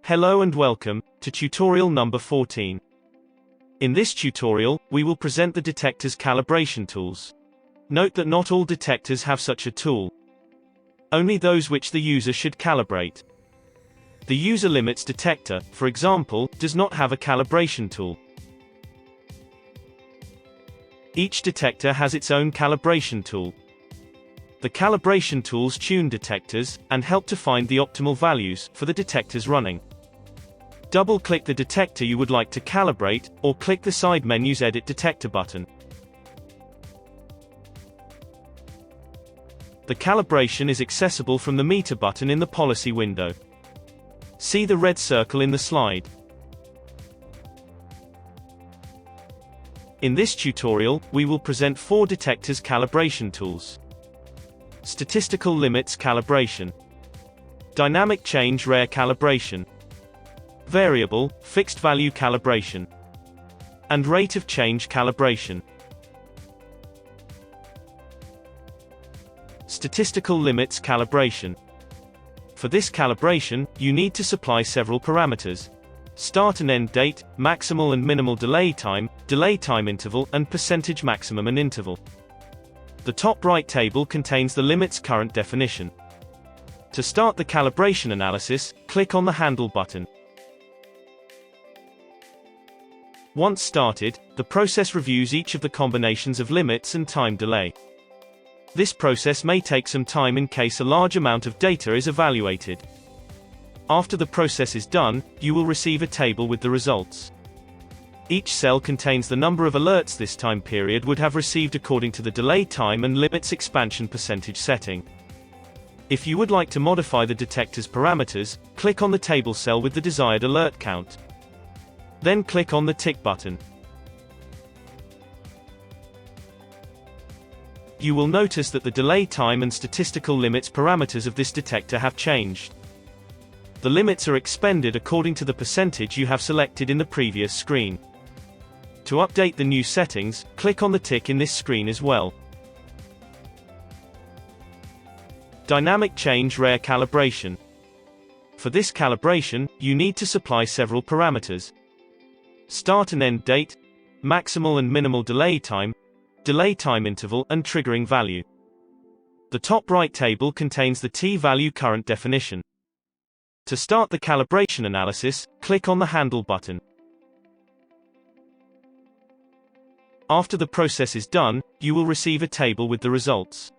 Hello and welcome to tutorial number 14. In this tutorial, we will present the detector's calibration tools. Note that not all detectors have such a tool. Only those which the user should calibrate. The user limits detector, for example, does not have a calibration tool. Each detector has its own calibration tool. The calibration tools tune detectors and help to find the optimal values for the detectors running. Double-click the detector you would like to calibrate, or click the side menu's Edit Detector button. The calibration is accessible from the meter button in the policy window. See the red circle in the slide. In this tutorial, we will present 4 detectors calibration tools. Statistical Limits calibration, Dynamic Change Rare calibration, Variable, Fixed Value calibration, and Rate of Change calibration. Statistical Limits calibration. For this calibration, you need to supply several parameters: start and end date, maximal and minimal delay time interval, and percentage maximum and interval. The top right table contains the limit's current definition. To start the calibration analysis, click on the handle button. Once started, the process reviews each of the combinations of limits and time delay. This process may take some time in case a large amount of data is evaluated. After the process is done, you will receive a table with the results. Each cell contains the number of alerts this time period would have received according to the delay time and limits expansion percentage setting. If you would like to modify the detector's parameters, click on the table cell with the desired alert count. Then click on the tick button. You will notice that the delay time and statistical limits parameters of this detector have changed. The limits are expended according to the percentage you have selected in the previous screen. To update the new settings, click on the tick in this screen as well. Dynamic Change Rare calibration. For this calibration, you need to supply several parameters: start and end date, maximal and minimal delay time interval, and triggering value. The top right table contains the t-value current definition. To start the calibration analysis, click on the handle button. After the process is done, you will receive a table with the results.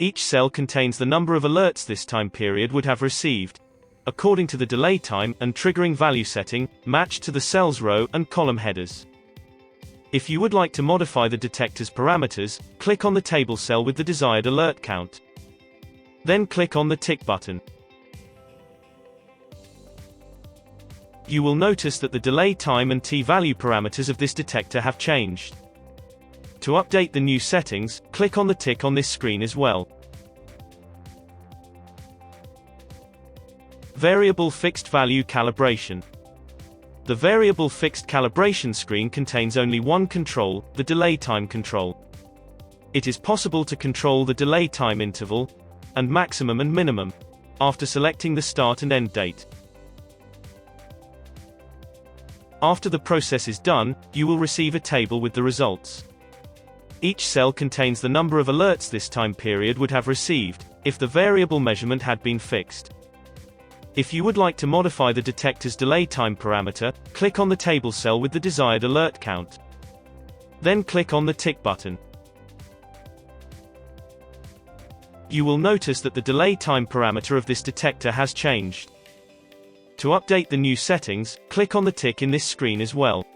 Each cell contains the number of alerts this time period would have received, according to the delay time and triggering value setting, matched to the cell's row and column headers. If you would like to modify the detector's parameters, click on the table cell with the desired alert count. Then click on the tick button. You will notice that the delay time and t-value parameters of this detector have changed. To update the new settings, click on the tick on this screen as well. Variable Fixed Value calibration. The variable fixed calibration screen contains only one control, the delay time control. It is possible to control the delay time interval and maximum and minimum after selecting the start and end date. After the process is done, you will receive a table with the results. Each cell contains the number of alerts this time period would have received, if the variable measurement had been fixed. If you would like to modify the detector's delay time parameter, click on the table cell with the desired alert count. Then click on the tick button. You will notice that the delay time parameter of this detector has changed. To update the new settings, click on the tick in this screen as well.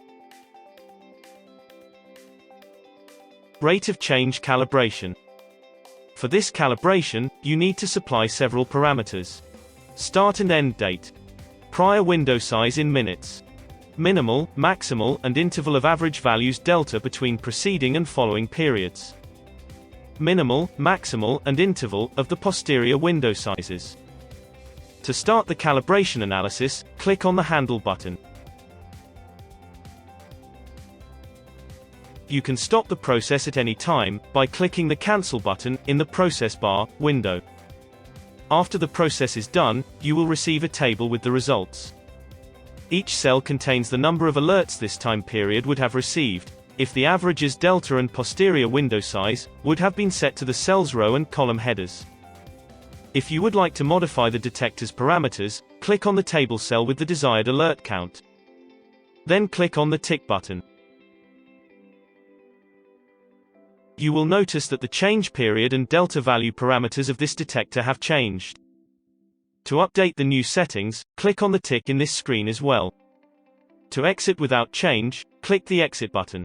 Rate of Change calibration. For this calibration, you need to supply several parameters: start and end date, prior window size in minutes, minimal, maximal, and interval of average values delta between preceding and following periods, minimal, maximal, and interval of the posterior window sizes. To start the calibration analysis, click on the handle button. You can stop the process at any time by clicking the Cancel button in the Process Bar window. After the process is done, you will receive a table with the results. Each cell contains the number of alerts this time period would have received, if the averages delta and posterior window size would have been set to the cell's row and column headers. If you would like to modify the detector's parameters, click on the table cell with the desired alert count. Then click on the tick button. You will notice that the change period and delta value parameters of this detector have changed. To update the new settings, click on the tick in this screen as well. To exit without change, click the exit button.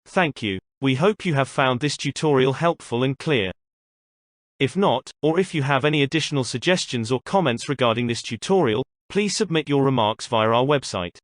Thank you. We hope you have found this tutorial helpful and clear. If not, or if you have any additional suggestions or comments regarding this tutorial, please submit your remarks via our website.